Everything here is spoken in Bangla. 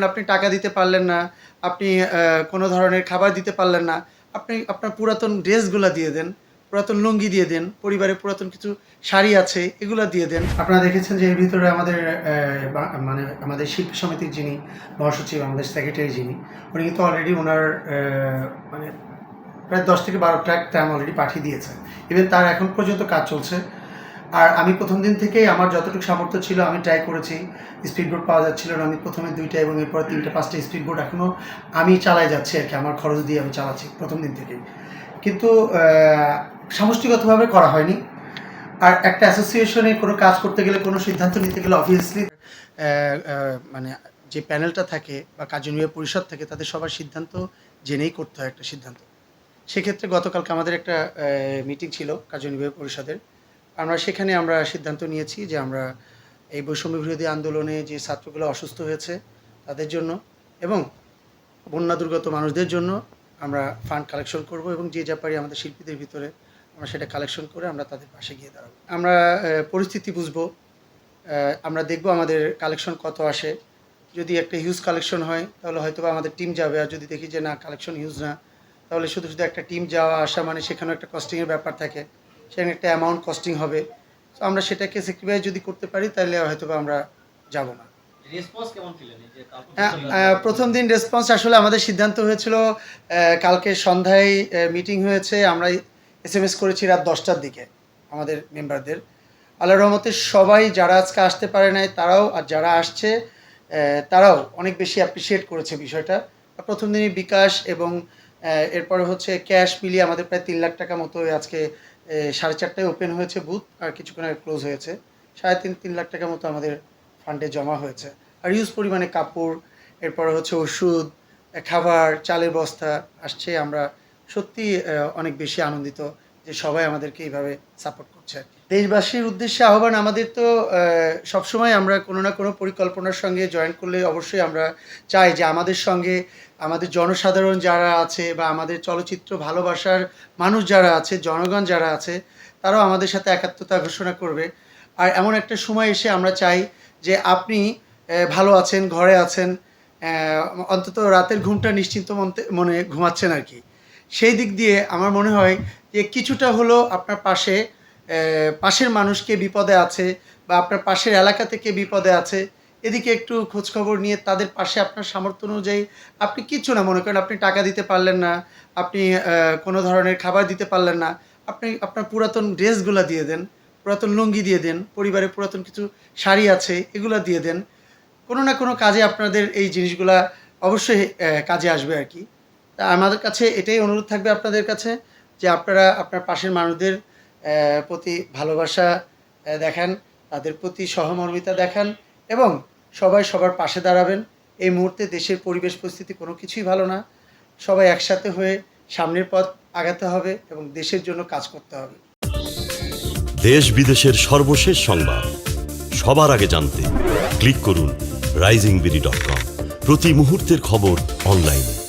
আপনি টাকা দিতে পারলেন না, আপনি কোনো ধরনের খাবার দিতে পারলেন না, আপনি আপনার পুরাতন ড্রেসগুলা দিয়ে দেন, পুরাতন লুঙ্গি দিয়ে দেন, পরিবারের পুরাতন কিছু শাড়ি আছে এগুলা দিয়ে দেন। আপনারা দেখেছেন যে এর ভিতরে আমাদের মানে আমাদের শিল্পী সমিতির যিনি মহাসচিব, আমাদের সেক্রেটারি যিনি, উনি কিন্তু অলরেডি ওনার মানে প্রায় 10 থেকে 12 ট্রাক ট্রাম অলরেডি পাঠিয়ে দিয়েছে। ইভেন তার এখন পর্যন্ত কাজ চলছে। আর আমি প্রথম দিন থেকেই আমার যতটুকু সামর্থ্য ছিল আমি ট্রাই করেছি। স্পিড বোট পাওয়া যাচ্ছিল না, আমি প্রথমে 2টা এবং এরপর 3টে 5টে স্পিড বোট এখনও আমি চালাই যাচ্ছি আর কি, আমার খরচ দিয়ে আমি চালাচ্ছি প্রথম দিন থেকেই। কিন্তু সামষ্টিকগতভাবে করা হয়নি। আর একটা অ্যাসোসিয়েশনে কোনো কাজ করতে গেলে, কোনো সিদ্ধান্ত নিতে গেলে অবভিয়াসলি মানে যে প্যানেলটা থাকে বা কার্যনির্বাহী পরিষদ থাকে তাদের সবার সিদ্ধান্ত জেনেই করতে হয় একটা সিদ্ধান্ত। সেক্ষেত্রে গতকালকে আমাদের একটা মিটিং ছিল কার্যনির্বাহী পরিষদের। সেখানে আমরা সিদ্ধান্ত নিয়েছি যে আমরা এই বৈষম্য বিরোধী আন্দোলনে যে ছাত্রগুলো অসুস্থ হয়েছে তাদের জন্য এবং বন্যা দুর্গত মানুষদের জন্য আমরা ফান্ড কালেকশন করব এবং যে যা পারি আমাদের শিল্পীদের ভিতরে আমরা সেটা কালেকশন করে আমরা তাদের পাশে গিয়ে দাঁড়াবো। আমরা পরিস্থিতি বুঝবো, আমরা দেখব আমাদের কালেকশন কত আসে। যদি একটা হিউজ কালেকশন হয় তাহলে হয়তো বা আমাদের টিম যাবে, আর যদি দেখি যে না কালেকশন হিউজ না তাহলে শুধু শুধু একটা টিম যাওয়া আসা মানে সেখানেও একটা কস্টিংয়ের ব্যাপার থাকে, সেখানে একটা অ্যামাউন্ট কস্টিং হবে। তো আমরা সেটাকে স্যাক্রিফাইস যদি করতে পারি তাহলে হয়তো বা আমরা যাব না। প্রথম দিন রেসপন্স আসলে আমাদের সিদ্ধান্ত হয়েছিল, কালকে সন্ধ্যায় মিটিং হয়েছে, আমরা SMS করেছি রাত 10টার দিকে আমাদের মেম্বারদের। আল্লাহর রহমতে সবাই যারা আজকে আসতে পারে নাই তারাও, আর যারা আসছে তারাও অনেক বেশি অ্যাপ্রিসিয়েট করেছে বিষয়টা। প্রথম দিনই বিকাশ এবং এরপরে হচ্ছে ক্যাশ মিলিয়ে আমাদের প্রায় 3 লাখ টাকা মতো আজকে 4:30টায় ওপেন হয়েছে বুথ, আর কিছুক্ষণ আগে ক্লোজ হয়েছে। 3.5 লাখ টাকা মতো আমাদের ফান্ডে জমা হয়েছে। আর হিউজ পরিমাণে কাপড়, এরপরে হচ্ছে ওষুধ, খাবার, চালের বস্তা আসছে। আমরা সত্যি অনেক বেশি আনন্দিত যে সবাই আমাদেরকে এইভাবে সাপোর্ট করছে। দেশবাসীর উদ্দেশ্যে আহ্বান, আমাদের তো সবসময় আমরা কোনো না কোনো পরিকল্পনার সঙ্গে জয়েন করলে অবশ্যই আমরা চাই যে আমাদের সঙ্গে আমাদের জনসাধারণ যারা আছে বা আমাদের চলচ্চিত্র ভালোবাসার মানুষ যারা আছে, জনগণ যারা আছে, তারাও আমাদের সাথে একাত্মতা ঘোষণা করবে। আর এমন একটা সময় এসে আমরা চাই যে আপনি ভালো আছেন, ঘরে আছেন, অন্তত রাতের ঘুমটা নিশ্চিন্ত মনে ঘুমাচ্ছেন আর কি। সেই দিক দিয়ে আমার মনে হয় যে কিছুটা হলেও আপনার পাশের মানুষকে বিপদে আছে বা আপনার পাশের এলাকা থেকে বিপদে আছে, এদিকে একটু খোঁজখবর নিয়ে তাদের পাশে আপনার সামর্থ্য অনুযায়ী আপনি কিচ্ছু না মনে করেন, আপনি টাকা দিতে পারলেন না, আপনি কোনো ধরনের খাবার দিতে পারলেন না, আপনি আপনার পুরাতন ড্রেসগুলো দিয়ে দেন, পুরাতন লুঙ্গি দিয়ে দেন, পরিবারের পুরাতন কিছু শাড়ি আছে এগুলো দিয়ে দেন। কোনো না কোনো কাজে আপনাদের এই জিনিসগুলা অবশ্যই কাজে আসবে আর কি। তা আমাদের কাছে এটাই অনুরোধ থাকবে আপনাদের কাছে যে আপনারা আপনার পাশের মানুষদের প্রতি ভালোবাসা দেখান, তাদের প্রতি সহমর্মিতা দেখান এবং সবাই সবার পাশে দাঁড়াবেন। এই মুহূর্তে দেশের পরিবেশ পরিস্থিতি কোনো কিছুই ভালো না। সবাই একসাথে হয়ে সামনের পথ আগাতে হবে এবং দেশের জন্য কাজ করতে হবে। দেশ বিদেশের সর্বশেষ সংবাদ সবার আগে জানতে ক্লিক করুন risingbeauty.com। প্রতি মুহূর্তের খবর অনলাইনে।